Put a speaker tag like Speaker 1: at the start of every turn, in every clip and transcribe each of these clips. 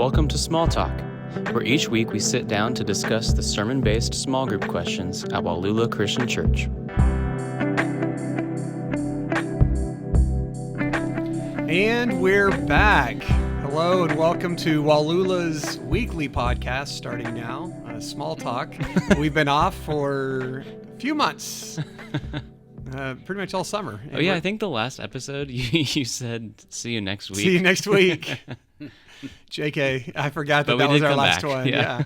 Speaker 1: Welcome to Small Talk, where each week we sit down to discuss the sermon-based small group questions at Wallula Christian Church.
Speaker 2: And we're back. Hello and welcome to Wallula's weekly podcast, starting now, Small Talk. We've been off for a few months, pretty much all summer.
Speaker 1: And I think the last episode you said, see you next week.
Speaker 2: See you next week. JK, I forgot that was our last one. Yeah.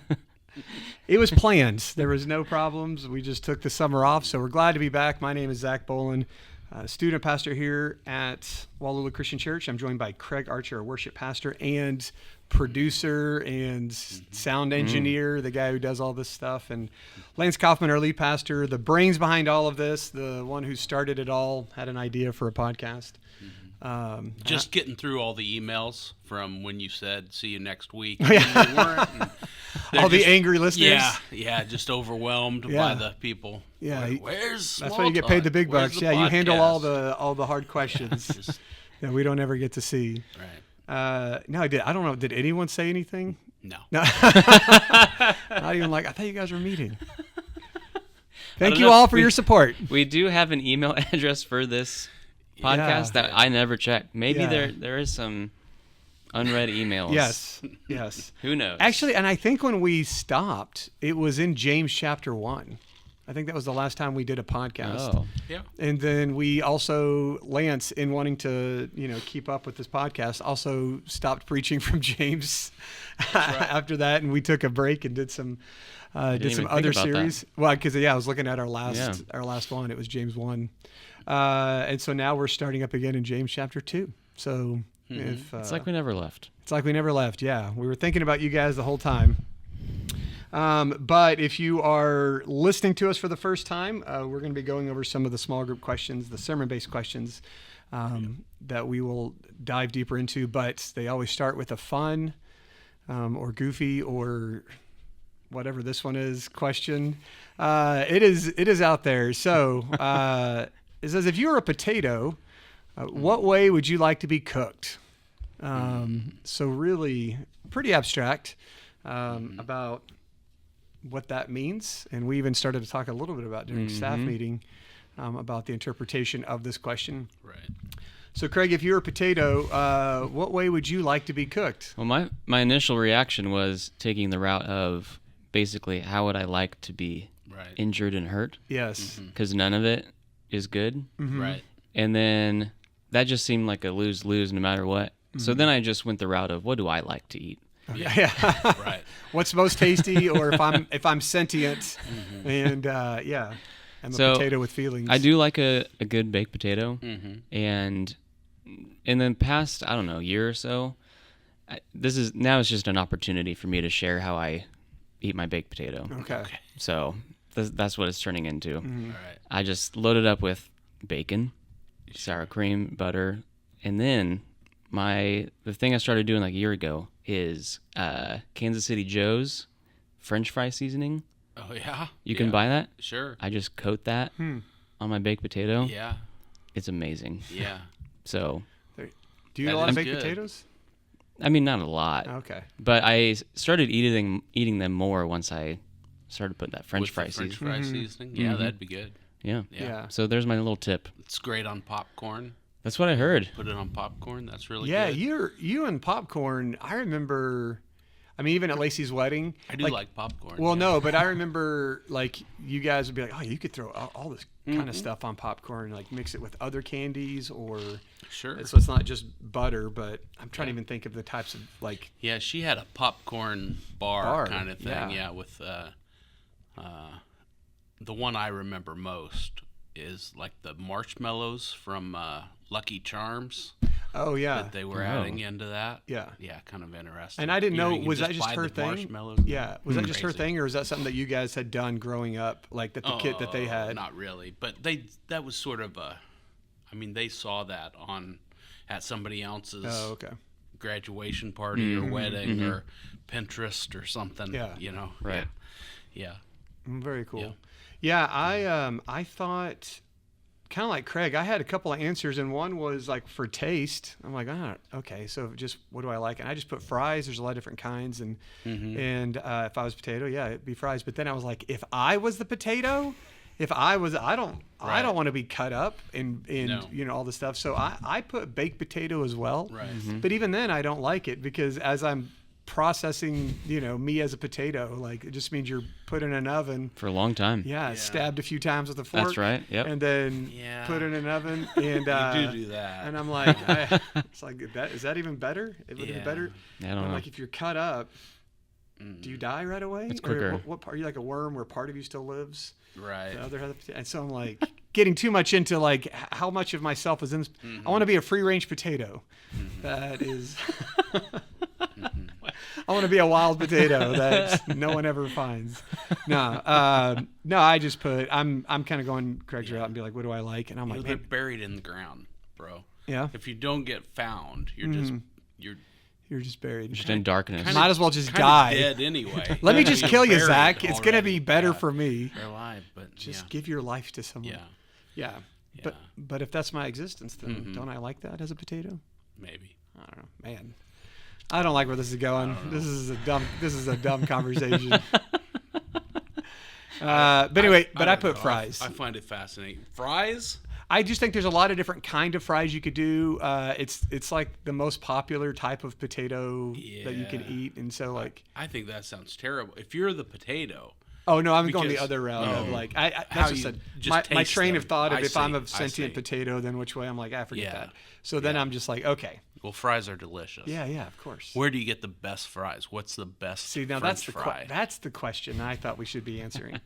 Speaker 2: It was planned. There was no problems. We just took the summer off, so we're glad to be back. My name is Zach Bolin, student pastor here at Wallula Christian Church. I'm joined by Craig Archer, our worship pastor and producer and sound engineer, the guy who does all this stuff, and Lance Kaufman, our lead pastor, the brains behind all of this, the one who started it all, had an idea for a podcast.
Speaker 3: Just getting through all the emails from when you said, see you next week.
Speaker 2: Yeah. All the angry listeners.
Speaker 3: Yeah, just overwhelmed by the people.
Speaker 2: Yeah.
Speaker 3: Where's
Speaker 2: That's why you get paid the big bucks. Yeah, you handle
Speaker 3: podcast?
Speaker 2: all the hard questions that we don't ever get to see.
Speaker 3: Right.
Speaker 2: No, I don't know. Did anyone say anything?
Speaker 3: No.
Speaker 2: Not even like, I thought you guys were meeting. Thank you all for your support.
Speaker 1: We do have an email address for this podcast that I never checked. Maybe there is some unread emails.
Speaker 2: Yes.
Speaker 1: Who knows?
Speaker 2: Actually, and I think when we stopped, it was in James chapter 1. I think that was the last time we did a podcast.
Speaker 1: Oh.
Speaker 3: Yeah.
Speaker 2: And then we also, Lance, in wanting to, keep up with this podcast, also stopped preaching from James after that, and we took a break and did some other series.
Speaker 1: That.
Speaker 2: Well, because I was looking at our last one. It was James 1. And so now we're starting up again in James chapter 2. So
Speaker 1: it's like we never left.
Speaker 2: It's like we never left. Yeah. We were thinking about you guys the whole time. But if you are listening to us for the first time, we're going to be going over some of the small group questions, the sermon-based questions that we will dive deeper into. But they always start with a fun or goofy or whatever this one is question. It is out there. So it says, if you were a potato, what way would you like to be cooked? So really pretty abstract about what that means. And we even started to talk a little bit about during staff meeting about the interpretation of this question.
Speaker 3: Right.
Speaker 2: So Craig, if you were a potato, what way would you like to be cooked?
Speaker 1: Well, my initial reaction was taking the route of basically how would I like to be injured and hurt?
Speaker 2: Yes.
Speaker 1: Because none of it is good.
Speaker 2: Mm-hmm.
Speaker 3: Right.
Speaker 1: And then that just seemed like a lose-lose no matter what. So then I just went the route of what do I like to eat?
Speaker 2: Yeah.
Speaker 3: Right.
Speaker 2: What's most tasty, or if I'm sentient, and I'm a potato with feelings.
Speaker 1: I do like a good baked potato, and in the past, I don't know, year or so, it's just an opportunity for me to share how I eat my baked potato.
Speaker 2: Okay.
Speaker 1: So that's what it's turning into.
Speaker 3: All right.
Speaker 1: I just load it up with bacon, sour cream, butter, and then the thing I started doing like a year ago is Kansas City Joe's French fry seasoning.
Speaker 3: Oh, yeah?
Speaker 1: You can buy that?
Speaker 3: Sure.
Speaker 1: I just coat that on my baked potato.
Speaker 3: Yeah.
Speaker 1: It's amazing.
Speaker 3: Yeah.
Speaker 1: So.
Speaker 2: Do you eat a lot of baked potatoes?
Speaker 1: I mean, not a lot.
Speaker 2: Okay.
Speaker 1: But I started eating them more once I started putting that French fry seasoning.
Speaker 3: French fry seasoning? Yeah, that'd be good.
Speaker 1: Yeah. So there's my little tip.
Speaker 3: It's great on popcorn.
Speaker 1: That's what I heard.
Speaker 3: Put it on popcorn. That's really
Speaker 2: good.
Speaker 3: Yeah,
Speaker 2: you and popcorn. I remember. I mean, even at Lacey's wedding.
Speaker 3: I do like popcorn.
Speaker 2: Well, no, but I remember like you guys would be like, oh, you could throw all this kind of stuff on popcorn, like mix it with other candies or.
Speaker 3: Sure.
Speaker 2: So it's not just butter, but I'm trying to even think of the types of like.
Speaker 3: Yeah, she had a popcorn bar kind of thing. Yeah, with the one I remember most is like the marshmallows from Lucky Charms.
Speaker 2: Oh, yeah.
Speaker 3: That they were adding into that.
Speaker 2: Yeah.
Speaker 3: Yeah, kind of interesting.
Speaker 2: And I didn't know,
Speaker 3: was
Speaker 2: that just her thing? Yeah. Was that just her thing, or was that something that you guys had done growing up, like that the kit that they had?
Speaker 3: Not really, but that was sort of they saw that at somebody else's graduation party or wedding or Pinterest or something.
Speaker 2: Yeah.
Speaker 1: Right.
Speaker 3: Yeah.
Speaker 2: Very cool. Yeah, I thought kind of like Craig, I had a couple of answers, and one was like for taste. I'm like, okay, so just what do I like? And I just put fries. There's a lot of different kinds, and if I was potato, yeah, it'd be fries. But then I was like, if I was the potato, I don't want to be cut up and you know all this stuff. So I put baked potato as well.
Speaker 3: Right.
Speaker 2: But even then, I don't like it because as I'm processing, me as a potato, like it just means you're put in an oven
Speaker 1: for a long time.
Speaker 2: Yeah, stabbed a few times with a fork.
Speaker 1: That's right. Yep.
Speaker 2: And then put in an oven, and
Speaker 3: you do that.
Speaker 2: And I'm like, it's like is that even better? It would be better.
Speaker 1: I don't know.
Speaker 2: Like if you're cut up, do you die right away?
Speaker 1: It's quicker.
Speaker 2: Or what part? Are you like a worm where part of you still lives?
Speaker 3: Right.
Speaker 2: The other half of the potato. And so I'm like getting too much into like how much of myself is in this. I want to be a free range potato. That is. I want to be a wild potato that no one ever finds. No, I just put. I'm kind of going Craig's route and be like, what do I like? And I'm like,
Speaker 3: they're buried in the ground, bro.
Speaker 2: Yeah.
Speaker 3: If you don't get found, you're
Speaker 2: just buried.
Speaker 1: Just in darkness.
Speaker 2: Might as well just die.
Speaker 3: Dead anyway.
Speaker 2: Let me just kill you, Zach. It's gonna be better for me.
Speaker 3: They're alive, but
Speaker 2: just give your life to someone. Yeah. But if that's my existence, then don't I like that as a potato?
Speaker 3: Maybe.
Speaker 2: I don't know, man. I don't like where this is going. This is a dumb conversation. But anyway, I put fries.
Speaker 3: I find it fascinating. Fries?
Speaker 2: I just think there's a lot of different kind of fries you could do. It's like the most popular type of potato that you can eat, and so like.
Speaker 3: I think that sounds terrible. If you're the potato.
Speaker 2: Oh no, I'm going the other route of like that's just my train of thought of if I'm a sentient potato, then which way I'm like I forget that. So then I'm just like okay.
Speaker 3: Well, fries are delicious.
Speaker 2: Yeah, of course.
Speaker 3: Where do you get the best fries? What's the best?
Speaker 2: See, now
Speaker 3: French fry?
Speaker 2: That's the question I thought we should be answering.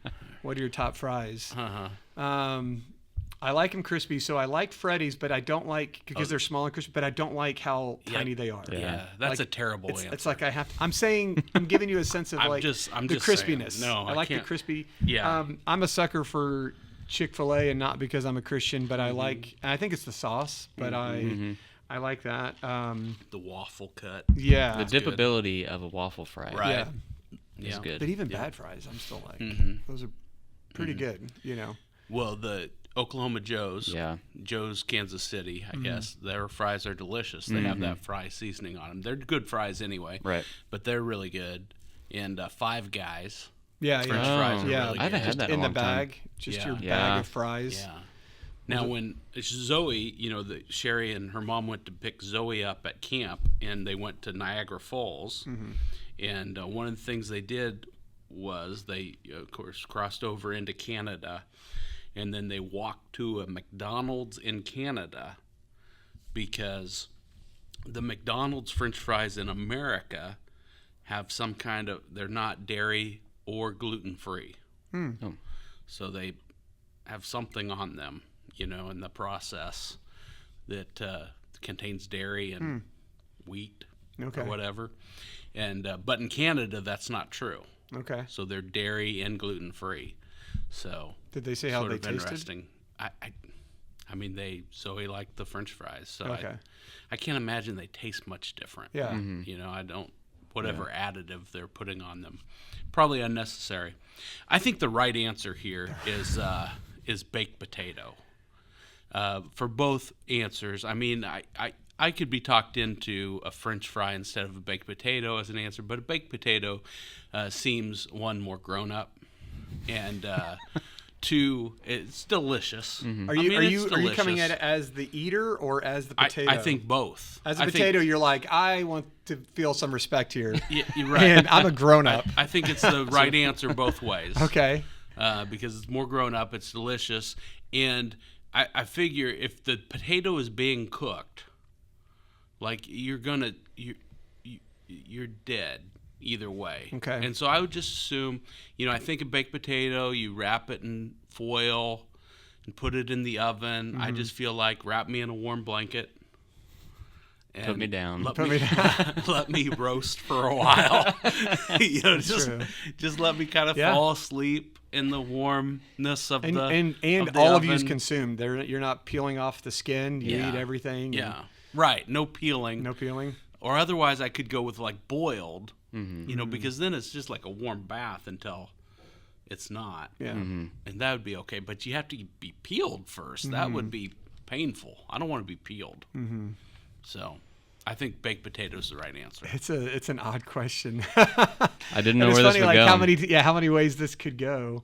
Speaker 2: What are your top fries? I like them crispy, so I like Freddy's, but I don't like because they're small and crispy. But I don't like how tiny they are.
Speaker 3: Yeah, that's a terrible answer.
Speaker 2: It's like I'm giving you a sense of like the crispiness.
Speaker 3: Saying, no,
Speaker 2: I like the crispy.
Speaker 3: Yeah,
Speaker 2: I'm a sucker for Chick-fil-A, and not because I'm a Christian, but I like. And I think it's the sauce, but I like that.
Speaker 3: The waffle cut.
Speaker 2: Yeah,
Speaker 1: the dippability of a waffle fry.
Speaker 3: Right.
Speaker 2: Yeah,
Speaker 1: is good.
Speaker 2: But even bad fries, I'm still like those are pretty good.
Speaker 3: Well, the Oklahoma Joe's, Joe's Kansas City, I guess, their fries are delicious. They have that fry seasoning on them. They're good fries anyway,
Speaker 1: right?
Speaker 3: But they're really good. And Five Guys,
Speaker 2: French
Speaker 3: fries are really good.
Speaker 1: I haven't had that in
Speaker 2: the
Speaker 1: a long
Speaker 2: bag,
Speaker 1: time.
Speaker 2: just your bag of fries.
Speaker 3: Yeah. Now, when Zoe, Sherry and her mom went to pick Zoe up at camp, and they went to Niagara Falls, and one of the things they did was they, of course, crossed over into Canada, and then they walked to a McDonald's in Canada because the McDonald's French fries in America have some kind of, they're not dairy or gluten-free. So they have something on them, in the process that contains dairy and wheat or whatever. And but in Canada, that's not true.
Speaker 2: Okay.
Speaker 3: So they're dairy and gluten-free. So
Speaker 2: did they say how they tasted?
Speaker 3: Interesting. I mean, Zoe liked the French fries, so I can't imagine they taste much different.
Speaker 2: Yeah.
Speaker 3: I don't. Whatever additive they're putting on them, probably unnecessary. I think the right answer here is baked potato. For both answers, I mean, I could be talked into a French fry instead of a baked potato as an answer, but a baked potato seems, one, more grown up, and two, it's delicious.
Speaker 2: Are you coming at it as the eater or as the potato?
Speaker 3: I think both.
Speaker 2: As a potato, you're like, I want to feel some respect here.
Speaker 3: Yeah, you're right.
Speaker 2: And I'm a grown up.
Speaker 3: I think it's the right answer both ways.
Speaker 2: Okay.
Speaker 3: Because it's more grown up, it's delicious, and I figure if the potato is being cooked, like you're dead either way.
Speaker 2: Okay.
Speaker 3: And so I would just assume, I think a baked potato, you wrap it in foil and put it in the oven. I just feel like wrap me in a warm blanket. And
Speaker 1: put me down.
Speaker 3: Let me roast for a while. Just let me kind of fall asleep in the warmness of
Speaker 2: and all of you's consumed. You're not peeling off the skin. You eat everything.
Speaker 3: Yeah. Right. No peeling. Or otherwise, I could go with like boiled. Because then it's just like a warm bath until it's not.
Speaker 2: Yeah.
Speaker 3: And that would be okay. But you have to be peeled first. That would be painful. I don't want to be peeled. So I think baked potato is the right answer.
Speaker 2: It's an odd question.
Speaker 1: I didn't know
Speaker 2: And
Speaker 1: where
Speaker 2: it's
Speaker 1: this
Speaker 2: funny,
Speaker 1: would
Speaker 2: like
Speaker 1: go.
Speaker 2: how many ways this could go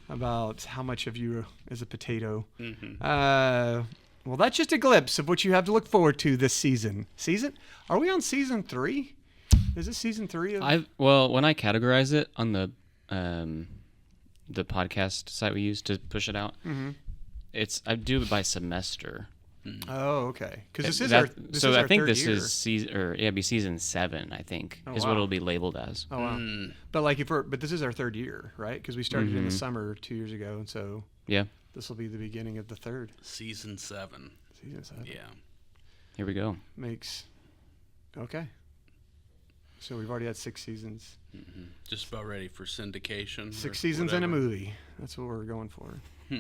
Speaker 2: about how much of you is a potato. Well, that's just a glimpse of what you have to look forward to this season. Are we on season 3? Is this season 3 of?
Speaker 1: Well, when I categorize it on the podcast site we use to push it out, I do it by semester.
Speaker 2: Oh, okay. Because this is
Speaker 1: That-
Speaker 2: this
Speaker 1: so
Speaker 2: is
Speaker 1: I
Speaker 2: our
Speaker 1: think
Speaker 2: third
Speaker 1: this
Speaker 2: year.
Speaker 1: is it'd be season 7. I think is
Speaker 2: wow.
Speaker 1: what it'll be labeled as.
Speaker 2: Oh wow. But like but this is our third year, right? Because we started in the summer 2 years ago, and so
Speaker 1: Yeah,
Speaker 2: this will be the beginning of the third
Speaker 3: Season 7.
Speaker 2: season. 7
Speaker 3: Yeah.
Speaker 1: here we go.
Speaker 2: makes okay. So we've already had 6 seasons,
Speaker 3: Just about ready for syndication.
Speaker 2: 6
Speaker 3: or
Speaker 2: seasons and a
Speaker 3: whatever.
Speaker 2: movie. That's what we're going for. Yeah.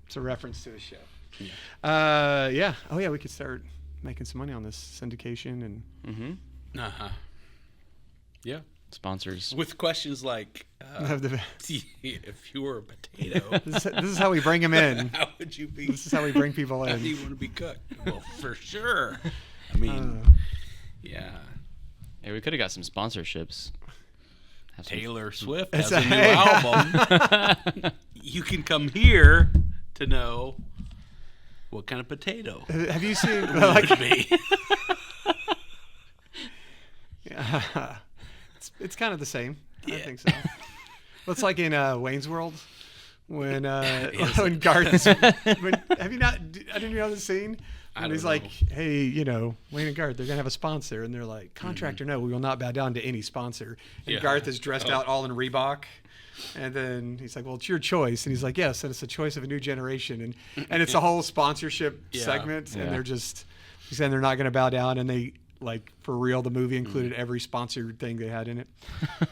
Speaker 2: It's a reference to a show. Yeah. Oh yeah, we could start making some money on this syndication and
Speaker 3: Uh-huh. Yeah.
Speaker 1: Sponsors.
Speaker 3: With questions like,
Speaker 2: have the.
Speaker 3: if you were a potato,
Speaker 2: This is how we bring them in.
Speaker 3: how would you be?
Speaker 2: This is how we bring people
Speaker 3: How do
Speaker 2: in.
Speaker 3: you want to be cooked? Well, for sure. I mean, yeah.
Speaker 1: Hey, we could have got some sponsorships. Have some-
Speaker 3: Taylor Swift
Speaker 2: It's
Speaker 3: has a new
Speaker 2: a-
Speaker 3: album. You can come here to know what kind of potato
Speaker 2: Have you seen?
Speaker 3: it
Speaker 2: Like,
Speaker 3: would be.
Speaker 2: yeah. It's kind of the same. I
Speaker 3: Yeah.
Speaker 2: think so. Well, it's like in Wayne's World when when Garth is. Have you not? I didn't know the scene.
Speaker 3: I
Speaker 2: And
Speaker 3: don't
Speaker 2: he's like,
Speaker 3: know.
Speaker 2: hey, Wayne and Garth, they're gonna have a sponsor, and they're like, contract or no, we will not bow down to any sponsor. And
Speaker 3: Yeah.
Speaker 2: Garth is dressed out all in Reebok. And then he's like, well, it's your choice. And he's like, yes, and it's a choice of a new generation. And it's a whole sponsorship
Speaker 3: Yeah.
Speaker 2: segment.
Speaker 1: Yeah.
Speaker 2: And they're just saying they're not going to bow down. And they, like, for real, the movie included every sponsored thing they had in it.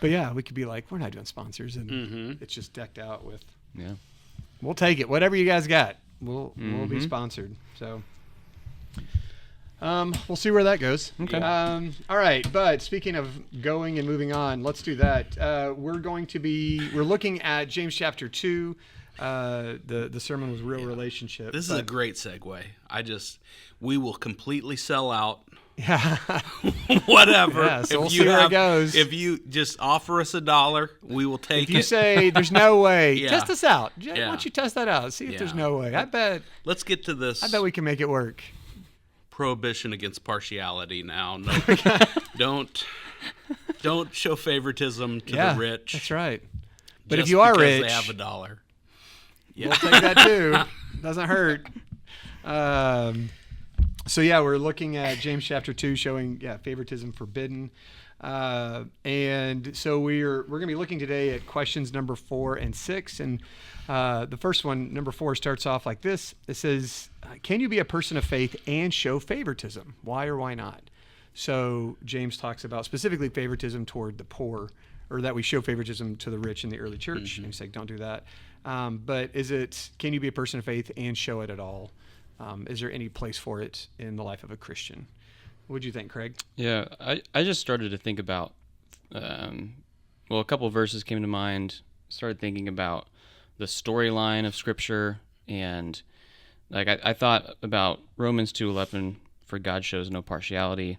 Speaker 2: But yeah, we could be like, we're not doing sponsors. And it's just decked out with,
Speaker 1: Yeah.
Speaker 2: we'll take it. Whatever you guys got, we'll be sponsored. So. We'll see where that goes.
Speaker 1: Okay.
Speaker 2: All right, but speaking of going and moving on, let's do that. We're looking at James chapter 2. The sermon was real relationship.
Speaker 3: This is a great segue. We will completely sell out.
Speaker 2: Yeah.
Speaker 3: Whatever.
Speaker 2: Yeah, so we'll see where it goes.
Speaker 3: If you just offer us $1, we will take
Speaker 2: If you
Speaker 3: it.
Speaker 2: say there's no way,
Speaker 3: Yeah.
Speaker 2: test us out. Why
Speaker 3: Yeah.
Speaker 2: don't you test that out? See if there's
Speaker 3: Yeah.
Speaker 2: no way. I bet
Speaker 3: Let's get to this
Speaker 2: we can make it work.
Speaker 3: prohibition against partiality now. No, don't show favoritism to the rich.
Speaker 2: That's right. But if
Speaker 3: just
Speaker 2: you are
Speaker 3: because
Speaker 2: rich,
Speaker 3: they have $1. Yeah.
Speaker 2: we'll take that too. Doesn't hurt. So yeah, we're looking at James chapter 2, showing favoritism forbidden. And so we're going to be looking today at questions number 4 and 6. And the first one, number 4, starts off like this. It says, can you be a person of faith and show favoritism? Why or why not? So James talks about specifically favoritism toward the poor, or that we show favoritism to the rich in the early church. And he's like, don't do that. But can you be a person of faith and show it at all? Is there any place for it in the life of a Christian? What do you think, Craig?
Speaker 1: Yeah, I just started to think about, a couple of verses came to mind. Started thinking about the storyline of Scripture, and like I thought about Romans 2:11, for God shows no partiality.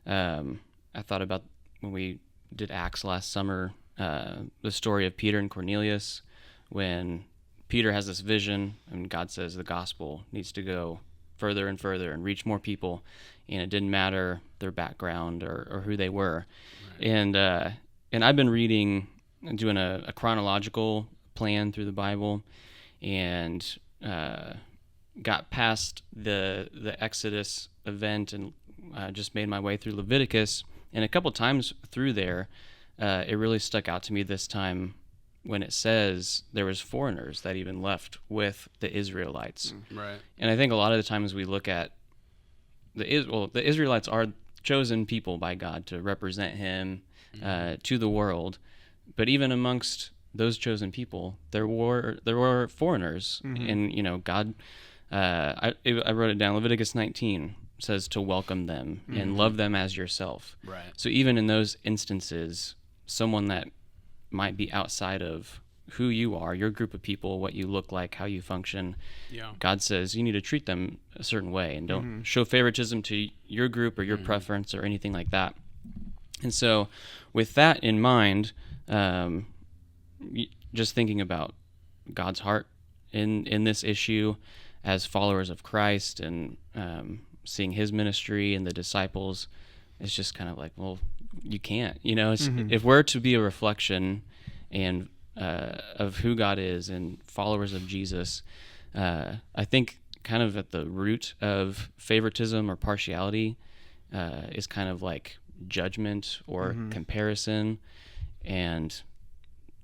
Speaker 1: I thought about when we did Acts last summer, the story of Peter and Cornelius, when Peter has this vision, and God says the gospel needs to go further and further and reach more people, and it didn't matter their background or who they were. Right. And I've been reading and doing a chronological plan through the Bible, and got past the Exodus event and just made my way through Leviticus. And a couple times through there, it really stuck out to me this time when it says there was foreigners that even left with the Israelites.
Speaker 3: Right.
Speaker 1: And I think a lot of the times we look at the Israelites are chosen people by God to represent Him to the world, but even amongst those chosen people, there were foreigners, and God. I wrote it down. Leviticus 19 says to welcome them and love them as yourself.
Speaker 3: Right.
Speaker 1: So even in those instances, someone that might be outside of who you are, your group of people, what you look like, how you function.
Speaker 3: Yeah.
Speaker 1: God says you need to treat them a certain way and don't show favoritism to your group or your preference or anything like that. And so with that in mind, just thinking about God's heart in this issue as followers of Christ and seeing his ministry and the disciples, it's just kind of like, well, you can't, if we're to be a reflection and of who God is and followers of Jesus, I think kind of at the root of favoritism or partiality is kind of like judgment or comparison, and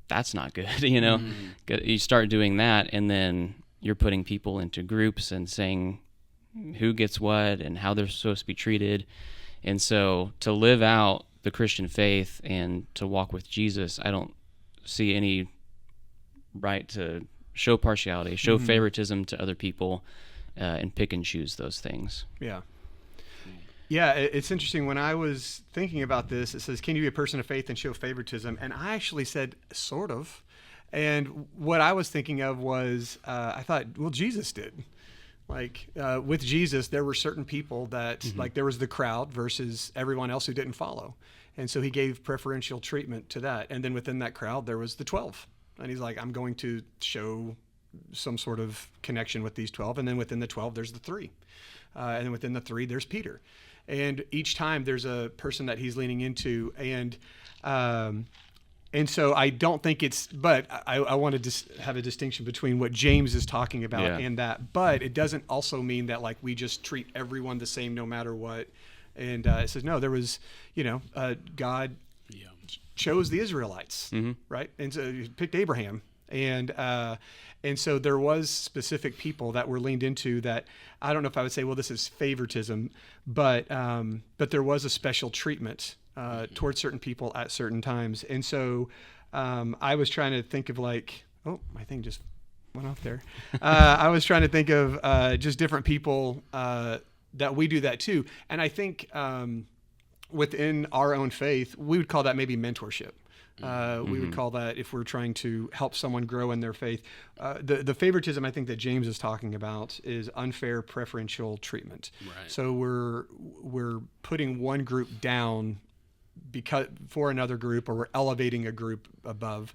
Speaker 1: that's not good. You start doing that, and then you're putting people into groups and saying who gets what and how they're supposed to be treated. And so to live out the Christian faith and to walk with Jesus, I don't see any right to show partiality, show favoritism to other people, and pick and choose those things.
Speaker 2: Yeah. Yeah, it's interesting. When I was thinking about this, it says, can you be a person of faith and show favoritism? And I actually said, sort of. And what I was thinking of was, I thought, well, Jesus did. Like with Jesus, there were certain people that, like there was the crowd versus everyone else who didn't follow. And so he gave preferential treatment to that. And then within that crowd, there was the 12. And he's like, I'm going to show some sort of connection with these 12. And then within the 12, there's the 3. And then within the 3, there's Peter. And each time there's a person that he's leaning into. And so I don't think but I want to have a distinction between what James is talking about and that. But it doesn't also mean that like we just treat everyone the same no matter what. And it says, no, there was, God chose the Israelites, right? And so he picked Abraham. And so there was specific people that were leaned into that. I don't know if I would say, well, this is favoritism, but there was a special treatment towards certain people at certain times. And so I was trying to think of like, oh, my thing just went off there. I was trying to think of just different people that we do that too. And I think within our own faith, we would call that maybe mentorship. We would call that, if we're trying to help someone grow in their faith, the favoritism I think that James is talking about is unfair preferential treatment.
Speaker 3: Right.
Speaker 2: So we're putting one group down for another group, or we're elevating a group above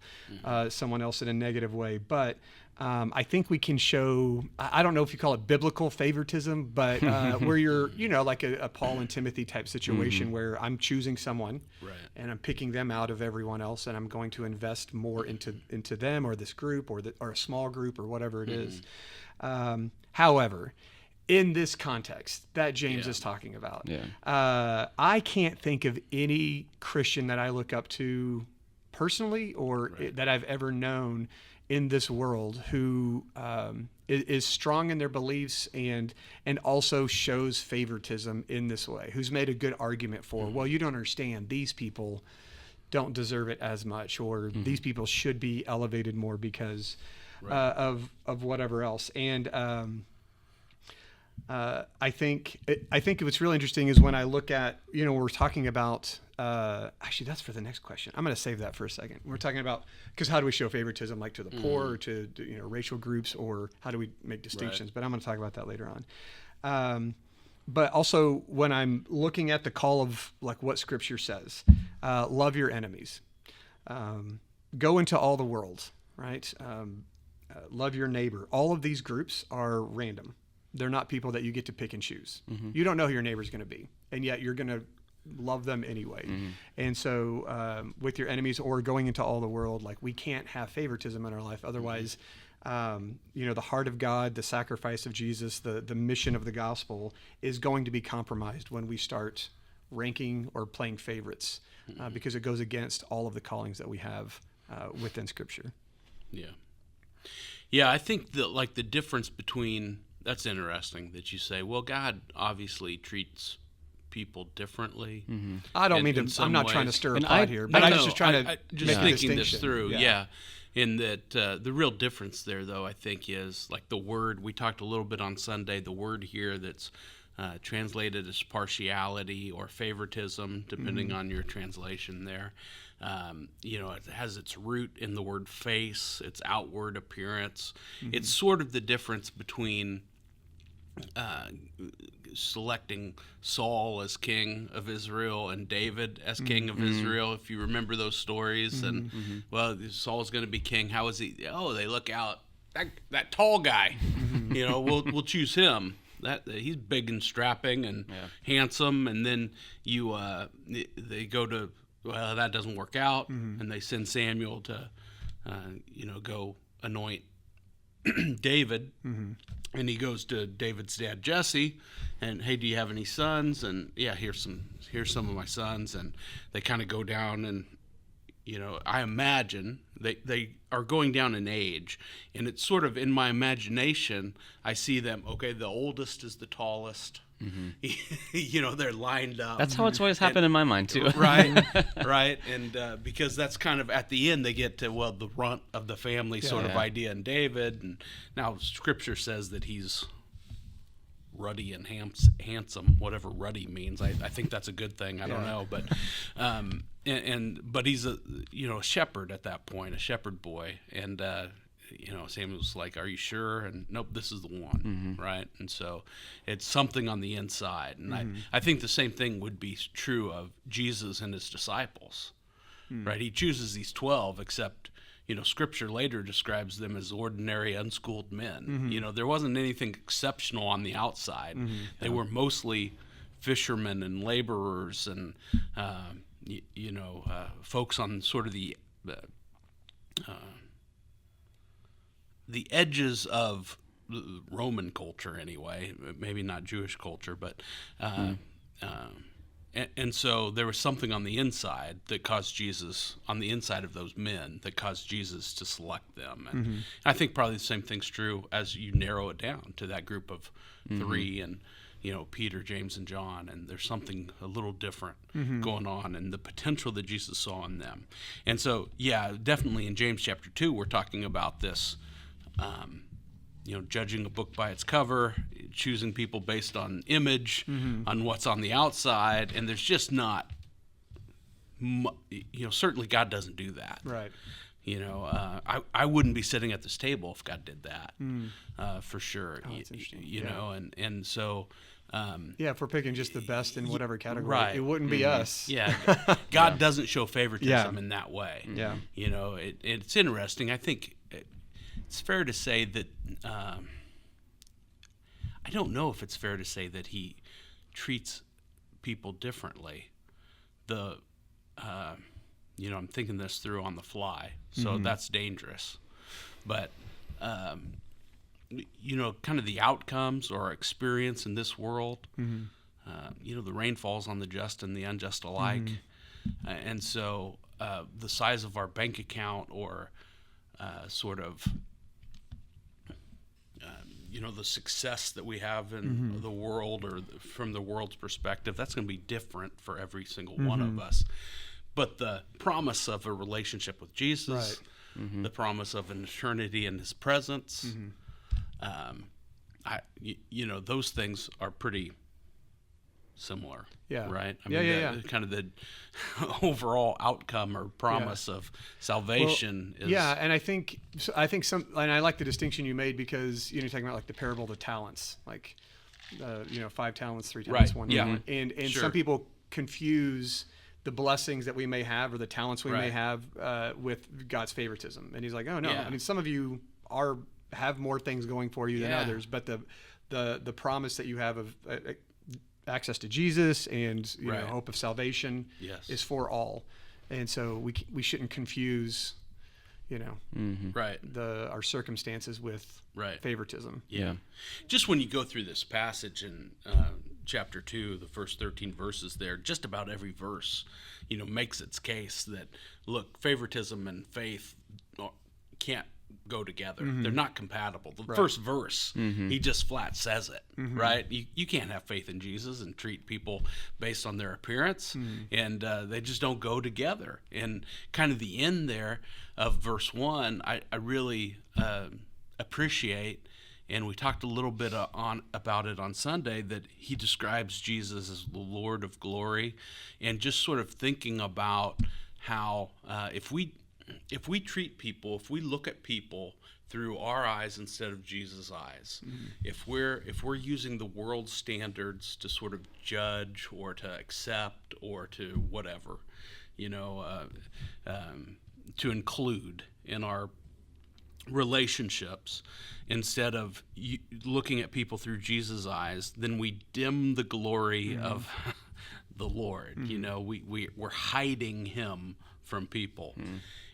Speaker 2: someone else in a negative way. But I think we can show, I don't know if you call it biblical favoritism, but where you're, like a Paul and Timothy type situation where I'm choosing someone and I'm picking them out of everyone else, and I'm going to invest more into them or this group or a small group or whatever it is. However, in this context that James is talking about, I can't think of any Christian that I look up to personally or that I've ever known in this world who is strong in their beliefs and also shows favoritism in this way, who's made a good argument for, well, you don't understand, these people don't deserve it as much, or these people should be elevated more because of whatever else. And I think what's really interesting is when I look at, we're talking about, actually that's for the next question. I'm going to save that for a second. We're talking about, because how do we show favoritism, like to the poor or to racial groups, or how do we make distinctions? But I'm going to talk about that later on. But also when I'm looking at the call of like what Scripture says, love your enemies, go into all the world, right? Love your neighbor. All of these groups are random. They're not people that you get to pick and choose. You don't know who your neighbor's going to be, and yet you're going to love them anyway. And so with your enemies or going into all the world, like we can't have favoritism in our life. Otherwise, the heart of God, the sacrifice of Jesus, the mission of the gospel is going to be compromised when we start ranking or playing favorites because it goes against all of the callings that we have within Scripture.
Speaker 3: Yeah, I think that the difference between, that's interesting that you say, well, God obviously treats people differently.
Speaker 2: I don't mean to, I'm not trying to stir a pot here, but I was just trying to
Speaker 3: just thinking this through. In that the real difference there, though, I think is like the word, we talked a little bit on Sunday, the word here that's translated as partiality or favoritism, depending on your translation there. It has its root in the word face, its outward appearance. It's sort of the difference between selecting Saul as king of Israel and David as king of Israel, if you remember those stories. And well, Saul's going to be king. How is he? Oh, they look out, that tall guy. We'll choose him. That he's big and strapping and handsome. And then they go to, well, that doesn't work out, and they send Samuel to go anoint David. And he goes to David's dad Jesse, and hey, do you have any sons? And yeah, here's some of my sons. And they kind of go down, and I imagine they are going down in age, and it's sort of in my imagination I see them. Okay, the oldest is the tallest. They're lined up.
Speaker 1: That's how it's always happened in my mind too.
Speaker 3: right. And because that's kind of at the end they get to, well, the runt of the family sort of idea in David. And now Scripture says that he's ruddy and handsome, whatever ruddy means. I think that's a good thing. I don't know, but but he's a shepherd at that point, a shepherd boy, and Samuel's like, are you sure? And nope, this is the one, right? And so it's something on the inside. And I think the same thing would be true of Jesus and his disciples, right? He chooses these 12, except, Scripture later describes them as ordinary, unschooled men. There wasn't anything exceptional on the outside. They were mostly fishermen and laborers and, folks on sort of the edges of Roman culture, anyway, maybe not Jewish culture, but and so there was something on the inside that caused Jesus, on the inside of those men, that caused Jesus to select them. And I think probably the same thing's true as you narrow it down to that group of three, and Peter, James, and John, and there's something a little different going on, and the potential that Jesus saw in them. And so, definitely in James chapter 2, we're talking about this. Judging a book by its cover, choosing people based on image, on what's on the outside, and there's just not, certainly God doesn't do that.
Speaker 2: Right.
Speaker 3: I wouldn't be sitting at this table if God did that, for sure.
Speaker 2: That's interesting.
Speaker 3: And so.
Speaker 2: If we're picking just the best in whatever category,
Speaker 3: right.
Speaker 2: It wouldn't be us.
Speaker 3: Yeah, God doesn't show favoritism in that way.
Speaker 2: Yeah.
Speaker 3: It's interesting. I think it's fair to say that I don't know if it's fair to say that he treats people differently. I'm thinking this through on the fly, so that's dangerous. But kind of the outcomes or experience in this world. The rain falls on the just and the unjust alike, and so the size of our bank account or sort of the success that we have in the world, or from the world's perspective, that's going to be different for every single one of us. But the promise of a relationship with Jesus, the promise of an eternity in his presence, those things are pretty similar.
Speaker 2: Yeah.
Speaker 3: Right. Kind of the overall outcome or promise of salvation is.
Speaker 2: Yeah, and I think and I like the distinction you made, because you're talking about like the parable of the talents, like 5 talents, 3 talents, 1 talent, and
Speaker 3: Sure.
Speaker 2: some people confuse the blessings that we may have or the talents we may have with God's favoritism. And he's like, oh no, I mean, some of you have more things going for you than others, but the promise that you have of access to Jesus and hope of salvation is for all. And so we shouldn't confuse our circumstances with favoritism.
Speaker 3: Just when you go through this passage in chapter 2, the first 13 verses there, just about every verse makes its case that, look, favoritism and faith can't go together. They're not compatible. The first verse, he just flat says it, right? You can't have faith in Jesus and treat people based on their appearance, and they just don't go together. And kind of the end there of verse 1, I really appreciate, And we talked a little bit about it on Sunday, that he describes Jesus as the Lord of glory, and just sort of thinking about how if we treat people, if we look at people through our eyes instead of Jesus' eyes, if we're using the world's standards to sort of judge or to accept or to whatever, to include in our relationships, instead of looking at people through Jesus' eyes, then we dim the glory of the Lord. We're hiding him from people,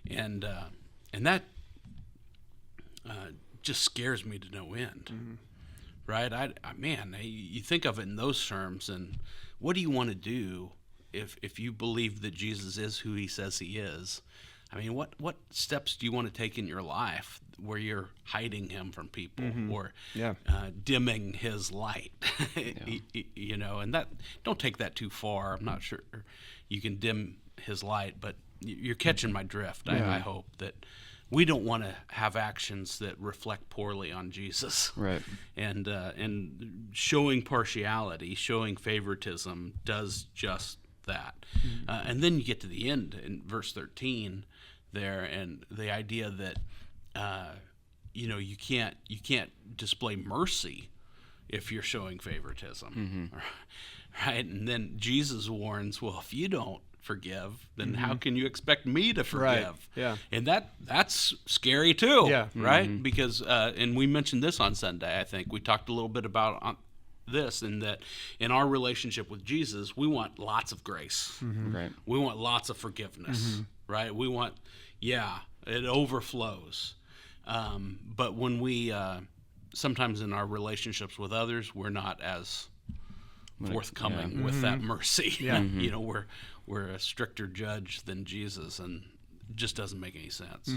Speaker 3: and that just scares me to no end. Right? You think of it in those terms, and what do you want to do if you believe that Jesus is who he says he is? I mean, what steps do you want to take in your life where you're hiding him from people, or dimming his light? And that, don't take that too far. I'm not sure you can dim his light, but you're catching my drift. I hope that we don't want to have actions that reflect poorly on Jesus.
Speaker 1: Right.
Speaker 3: And showing partiality, showing favoritism does just that. And then you get to the end in verse 13 there, and the idea that you can't display mercy if you're showing favoritism. Right? And then Jesus warns, well, if you don't forgive, then how can you expect me to forgive?
Speaker 2: Right. Yeah.
Speaker 3: And that's scary too.
Speaker 2: Yeah.
Speaker 3: Right? Because and we mentioned this on Sunday, I think. We talked a little bit about this, and that in our relationship with Jesus, we want lots of grace.
Speaker 1: Right.
Speaker 3: We want lots of forgiveness. Right? We want, it overflows. But when we sometimes in our relationships with others, we're not as forthcoming with that mercy. We're a stricter judge than Jesus, and it just doesn't make any sense.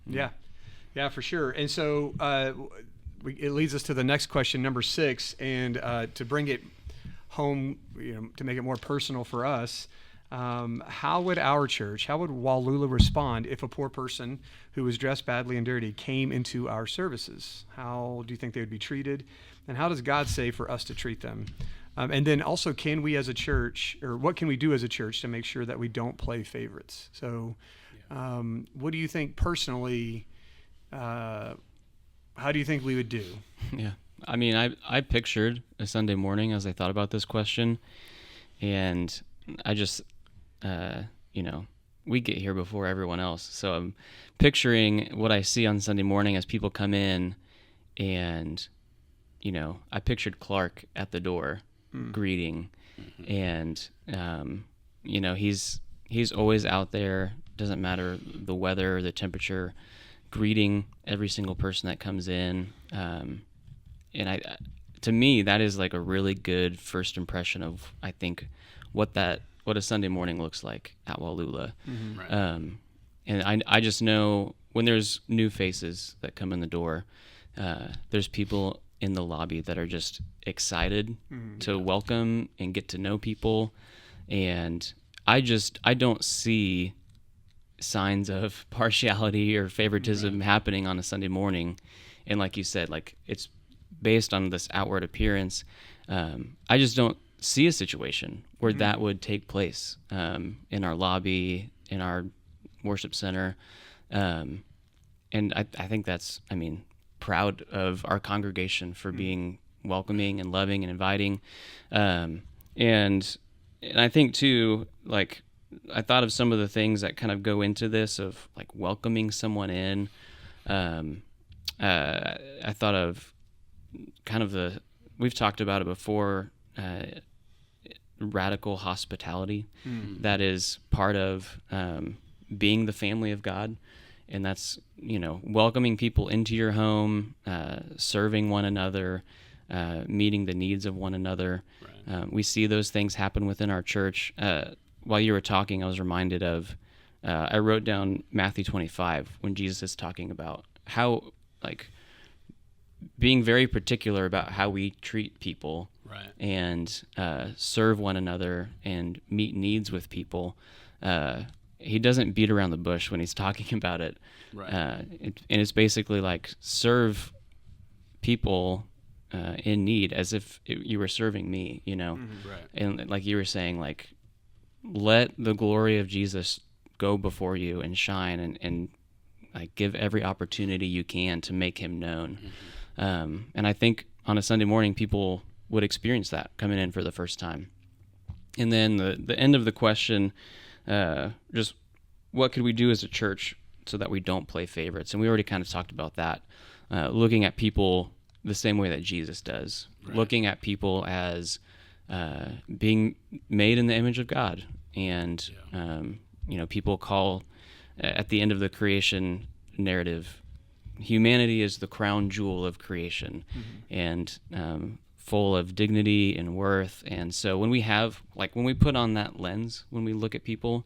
Speaker 2: Yeah, for sure. And so it leads us to the next question, number 6, and to bring it home, to make it more personal for us. How would our church, how would Wallula respond if a poor person who was dressed badly and dirty came into our services? How do you think they would be treated? And how does God say for us to treat them? And then also, can we as a church, or what can we do as a church to make sure that we don't play favorites? So what do you think personally, how do you think we would do?
Speaker 1: Yeah. I mean, I pictured a Sunday morning as I thought about this question, and I just, we get here before everyone else. So I'm picturing what I see on Sunday morning as people come in, and, I pictured Clark at the door greeting, and, he's always out there, doesn't matter the weather or the temperature, greeting every single person that comes in. And to me, that is like a really good first impression of, I think, what a Sunday morning looks like at Wallula.
Speaker 3: Right.
Speaker 1: And I just know when there's new faces that come in the door, there's people in the lobby that are just excited to welcome and get to know people. And I don't see signs of partiality or favoritism happening on a Sunday morning. And like you said, like it's based on this outward appearance. I just don't see a situation where that would take place in our lobby, in our worship center. And I think that's, proud of our congregation for being welcoming and loving and inviting. And I think too, like, I thought of some of the things that kind of go into this of like welcoming someone in. I thought of kind of we've talked about it before, radical hospitality. That is part of being the family of God. And that's, welcoming people into your home, serving one another, meeting the needs of one another. Right. We see those things happen within our church. While you were talking, I was reminded of, I wrote down Matthew 25 when Jesus is talking about how, like, being very particular about how we treat people,
Speaker 3: right,
Speaker 1: and serve one another and meet needs with people. He doesn't beat around the bush when he's talking about it.
Speaker 3: Right.
Speaker 1: And it's basically like serve people in need as if you were serving me,
Speaker 3: Right.
Speaker 1: And like you were saying, like, let the glory of Jesus go before you and shine, and like give every opportunity you can to make him known. And I think on a Sunday morning, people would experience that coming in for the first time. And then the end of the question, just what could we do as a church so that we don't play favorites? And we already kind of talked about that, looking at people the same way that Jesus does, looking at people as being made in the image of God. And, people call, at the end of the creation narrative, humanity is the crown jewel of creation, and full of dignity and worth. And so when we put on that lens, when we look at people,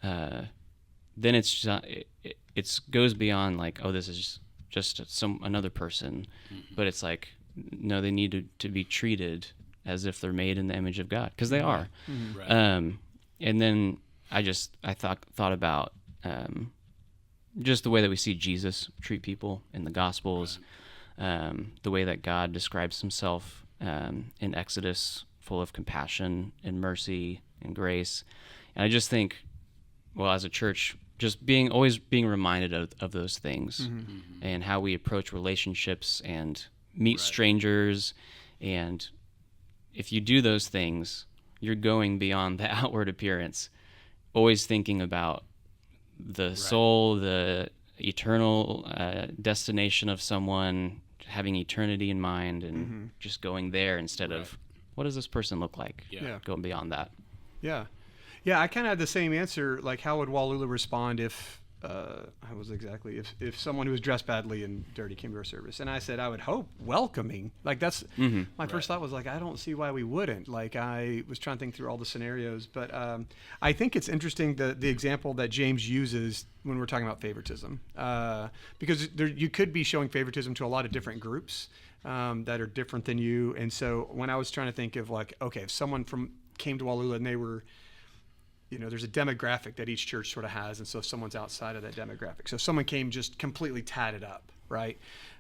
Speaker 1: then it goes beyond like, oh, this is just another person, but it's like, no, they need to be treated as if they're made in the image of God, because they are.
Speaker 3: Right.
Speaker 1: And then I thought about just the way that we see Jesus treat people in the Gospels, the way that God describes himself in Exodus, full of compassion and mercy and grace. And I just think, well, as a church, just always being reminded of those things, and how we approach relationships and meet strangers. And if you do those things, you're going beyond the outward appearance, always thinking about the soul, the eternal destination of someone, having eternity in mind, and just going there instead of what does this person look like? Going beyond that.
Speaker 2: Yeah, I kind of had the same answer. Like, how would Walula respond if if someone who was dressed badly and dirty came to our service? And I said, I would hope welcoming. Like, that's my first thought was like, I don't see why we wouldn't. Like, I was trying to think through all the scenarios, but I think it's interesting the example that James uses when we're talking about favoritism, because you could be showing favoritism to a lot of different groups that are different than you. And so when I was trying to think of like, okay, if someone came to Walula and they were, there's a demographic that each church sort of has. And so if someone's outside of that demographic, so if someone came just completely tatted up, right?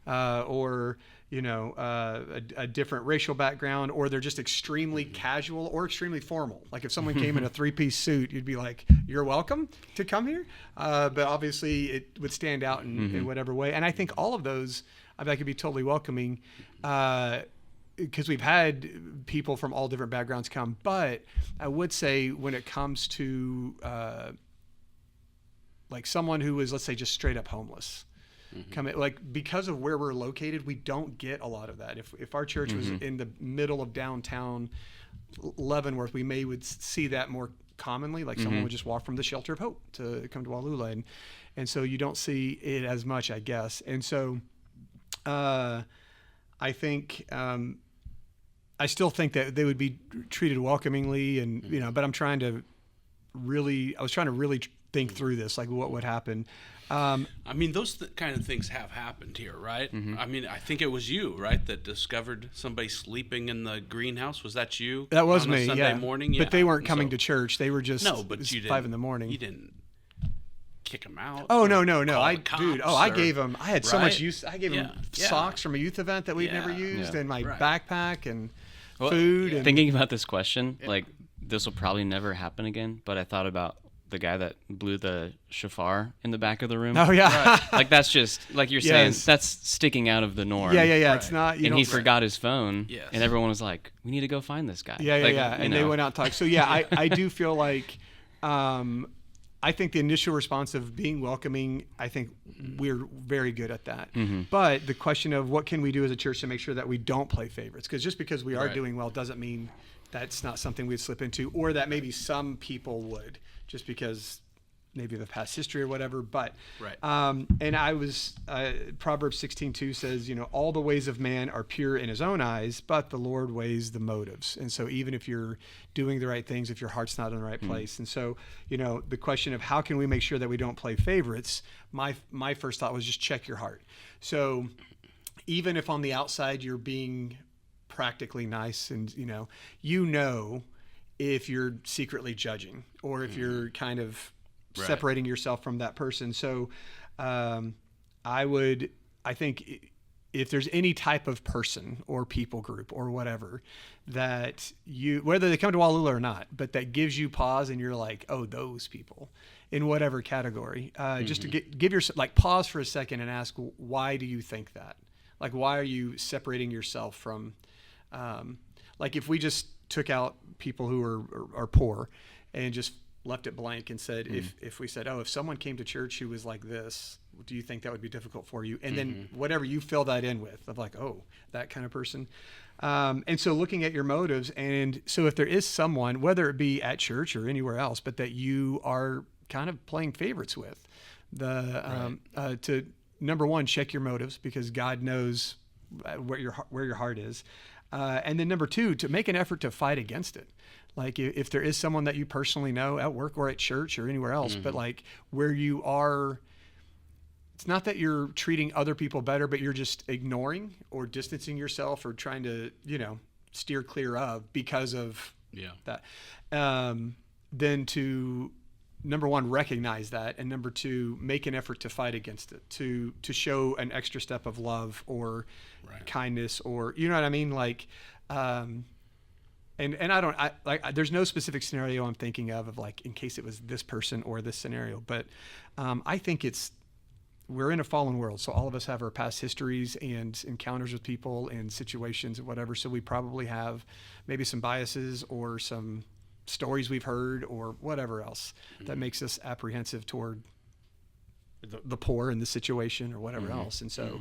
Speaker 2: Or, a different racial background, or they're just extremely casual or extremely formal. Like if someone came in a 3-piece suit, you'd be like, you're welcome to come here. But obviously it would stand out in whatever way. And I think all of those, I could be totally welcoming, because we've had people from all different backgrounds come. But I would say when it comes to like someone who is, let's say, just straight up homeless, because of where we're located, we don't get a lot of that. If our church was in the middle of downtown Leavenworth, we would see that more commonly. Like someone would just walk from the Shelter of Hope to come to Walula, and so you don't see it as much, I guess. And so I think I still think that they would be treated welcomingly, and but I was trying to really think through this, like what would happen.
Speaker 3: I mean, those kind of things have happened here, right? I mean, I think it was you, right, that discovered somebody sleeping in the greenhouse. Was that you?
Speaker 2: That was
Speaker 3: on
Speaker 2: me.
Speaker 3: a Sunday morning,
Speaker 2: But they weren't coming to church. They were just
Speaker 3: but you
Speaker 2: 5 a.m.
Speaker 3: You didn't kick them out.
Speaker 2: Oh no! I gave them. I had so much use. I gave them socks from a youth event that we'd never used, and my backpack and food. And
Speaker 1: thinking about this question, like this will probably never happen again. But I thought about the guy that blew the shofar in the back of the room.
Speaker 2: Oh yeah,
Speaker 1: like that's just like you're saying. That's sticking out of the norm.
Speaker 2: Yeah. It's not.
Speaker 1: And he forgot his phone. And everyone was like, "We need to go find this guy."
Speaker 2: And they went out and talked. So I do feel like. I think the initial response of being welcoming, I think we're very good at that. But the question of what can we do as a church to make sure that we don't play favorites? Because just because we are doing well doesn't mean that's not something we'd slip into, or that maybe some people would, just because maybe of a past history or whatever. But and I was Proverbs 16:2 says, all the ways of man are pure in his own eyes, but the Lord weighs the motives. And so even if you're doing the right things, if your heart's not in the right place, and so the question of how can we make sure that we don't play favorites, my first thought was just check your heart. So even if on the outside you're being practically nice, and if you're secretly judging, or if you're kind of separating yourself from that person. So I think if there's any type of person or people group or whatever that you, whether they come to Wallula or not, but that gives you pause and you're like, oh, those people in whatever category, just to give your, like, pause for a second and ask, why do you think that? Like, why are you separating yourself from, like, if we just took out people who are poor and just left it blank and said, if we said, oh, if someone came to church who was like this, do you think that would be difficult for you? And then whatever you fill that in with, of like, oh, that kind of person. And so looking at your motives, and so if there is someone, whether it be at church or anywhere else, but that you are kind of playing favorites with, to number one, check your motives, because God knows where your heart is. And then number two, to make an effort to fight against it. Like if there is someone that you personally know at work or at church or anywhere else, but like where you are, it's not that you're treating other people better, but you're just ignoring or distancing yourself or trying to, steer clear of because of that. Then to, number one, recognize that, and number two, make an effort to fight against it, to show an extra step of love or kindness, or, you know what I mean? Like, and there's no specific scenario I'm thinking of like, in case it was this person or this scenario, but I think we're in a fallen world. So all of us have our past histories and encounters with people and situations and whatever. So we probably have maybe some biases or some stories we've heard or whatever else that makes us apprehensive toward the poor in the situation or whatever else. And so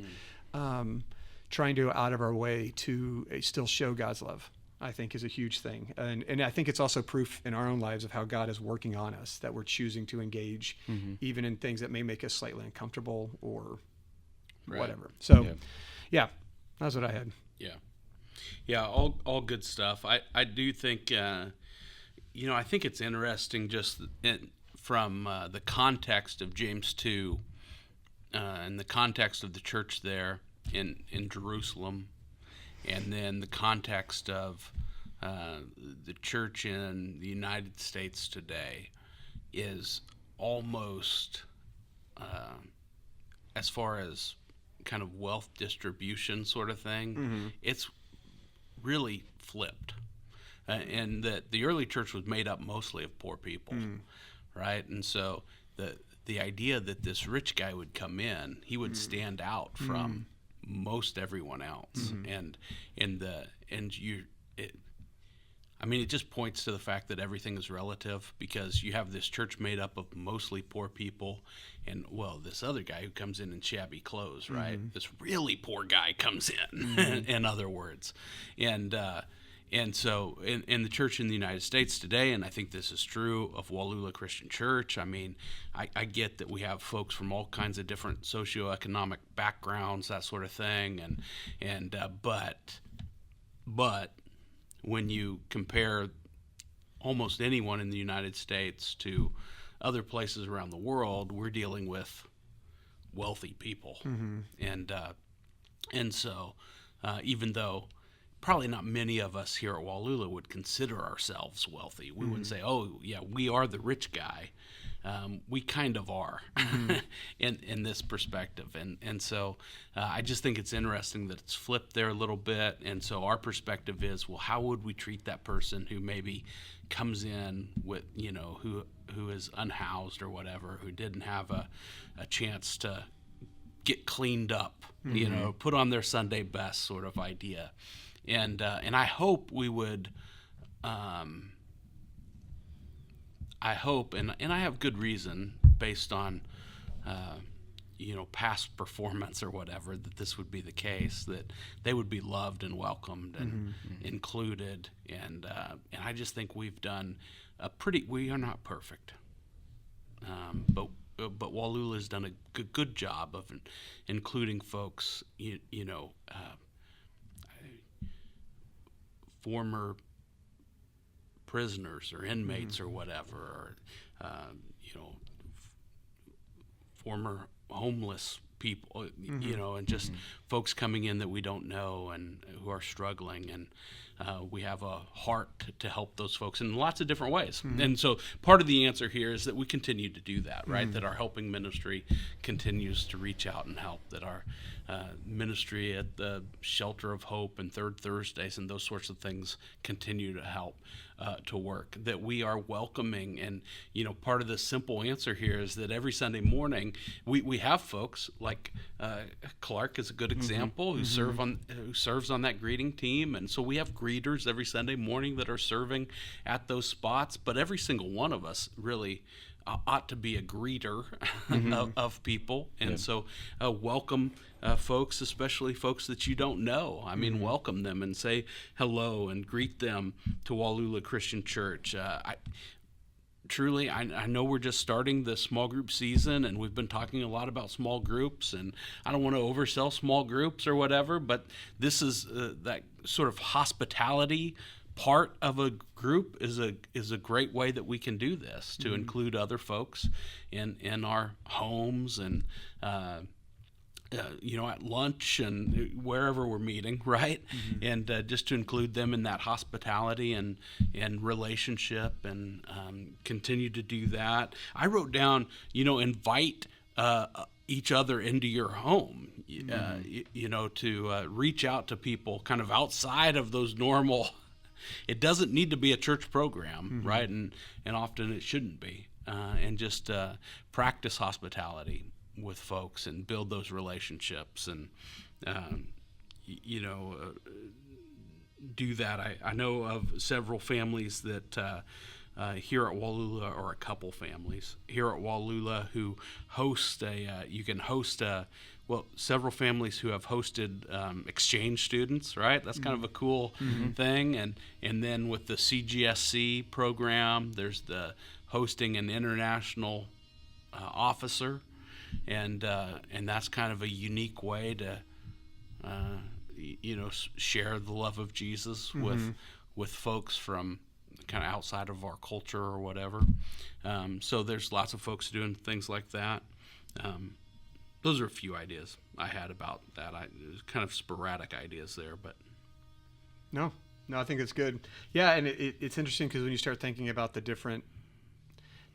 Speaker 2: trying to go out of our way to still show God's love, I think, is a huge thing. And I think it's also proof in our own lives of how God is working on us, that we're choosing to engage even in things that may make us slightly uncomfortable or whatever. So yeah, that's what I had.
Speaker 3: Yeah. All good stuff. I do think, I think it's interesting just from the context of James 2 and the context of the church there in Jerusalem, and then the context of the church in the United States today is almost, as far as kind of wealth distribution sort of thing, it's really flipped. And that the early church was made up mostly of poor people, right? And so the idea that this rich guy would come in, he would stand out from most everyone else, it just points to the fact that everything is relative, because you have this church made up of mostly poor people, and this other guy who comes in shabby clothes, right? This really poor guy comes in, in other words, and so in the church in the United States today, and I think this is true of Wallula Christian Church, I get that we have folks from all kinds of different socioeconomic backgrounds, that sort of thing, but when you compare almost anyone in the United States to other places around the world, we're dealing with wealthy people, and so even though probably not many of us here at Wallula would consider ourselves wealthy. We wouldn't say, oh, yeah, we are the rich guy. We kind of are in this perspective. And so I just think it's interesting that it's flipped there a little bit. And so our perspective is, well, how would we treat that person who maybe comes in with, who is unhoused or whatever, who didn't have a chance to get cleaned up, put on their Sunday best sort of idea. And I hope we would, and I have good reason based on, past performance or whatever, that this would be the case, that they would be loved and welcomed and included. And I just think we've done we are not perfect, but Wallula has done a good job of including folks, former prisoners or inmates or whatever, or former homeless people, and just folks coming in that we don't know and who are struggling, we have a heart to help those folks in lots of different ways. And so part of the answer here is that we continue to do that, right? That our helping ministry continues to reach out and help, that our ministry at the Shelter of Hope and Third Thursdays and those sorts of things continue to help to work, that we are welcoming. And, part of the simple answer here is that every Sunday morning we have folks like Clark is a good example, who serves on that greeting team. And so we have greeters every Sunday morning that are serving at those spots, but every single one of us really ought to be a greeter of people. And so welcome folks, especially folks that you don't know. I mean, welcome them and say hello and greet them to Wallula Christian Church. I know we're just starting the small group season, and we've been talking a lot about small groups, and I don't want to oversell small groups or whatever, but this is that sort of hospitality part of a group is a great way that we can do this, to include other folks in our homes and at lunch and wherever we're meeting, right? And just to include them in that hospitality and relationship, and continue to do that. I wrote down, invite each other into your home, to reach out to people kind of outside of those normal. It doesn't need to be a church program, right? And often it shouldn't be. And just practice hospitality with folks and build those relationships, and do that. I know of several families that here at Wallula, or a couple families here at Wallula, who host several families who have hosted exchange students, right? That's kind of a cool thing. And then with the CGSC program, there's the hosting an international officer, and that's kind of a unique way to share the love of Jesus with folks from kind of outside of our culture or whatever. So there's lots of folks doing things like that. Those are a few ideas I had about that. It was kind of sporadic ideas there, but
Speaker 2: no, I think it's good. Yeah, and it's interesting because when you start thinking about the different,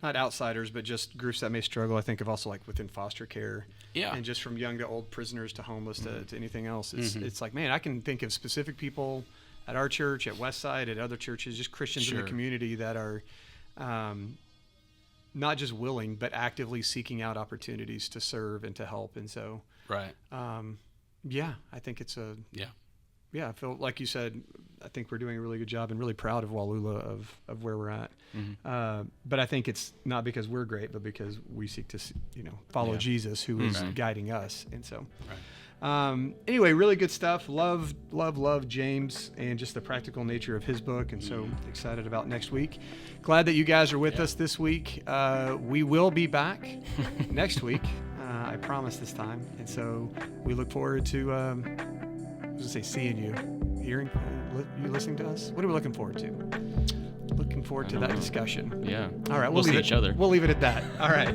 Speaker 2: not outsiders, but just groups that may struggle, I think of also like within foster care, and just from young to old, prisoners to homeless to anything else. It's like, man, I can think of specific people at our church, at Westside, at other churches, just Christians in the community that are not just willing, but actively seeking out opportunities to serve and to help. And so,
Speaker 3: right.
Speaker 2: I think it's I feel like you said, I think we're doing a really good job, and really proud of Wallula of where we're at. But I think it's not because we're great, but because we seek to, follow Jesus, who is guiding us. And so, anyway, really good stuff. Love James and just the practical nature of his book. And so excited about next week. Glad that you guys are with us this week. We will be back next week. I promise this time. And so we look forward to, seeing you, hearing, you listening to us. What are we looking forward to? Looking forward to that discussion.
Speaker 1: Yeah.
Speaker 2: All right.
Speaker 1: We'll see each other.
Speaker 2: We'll leave it at that. All right.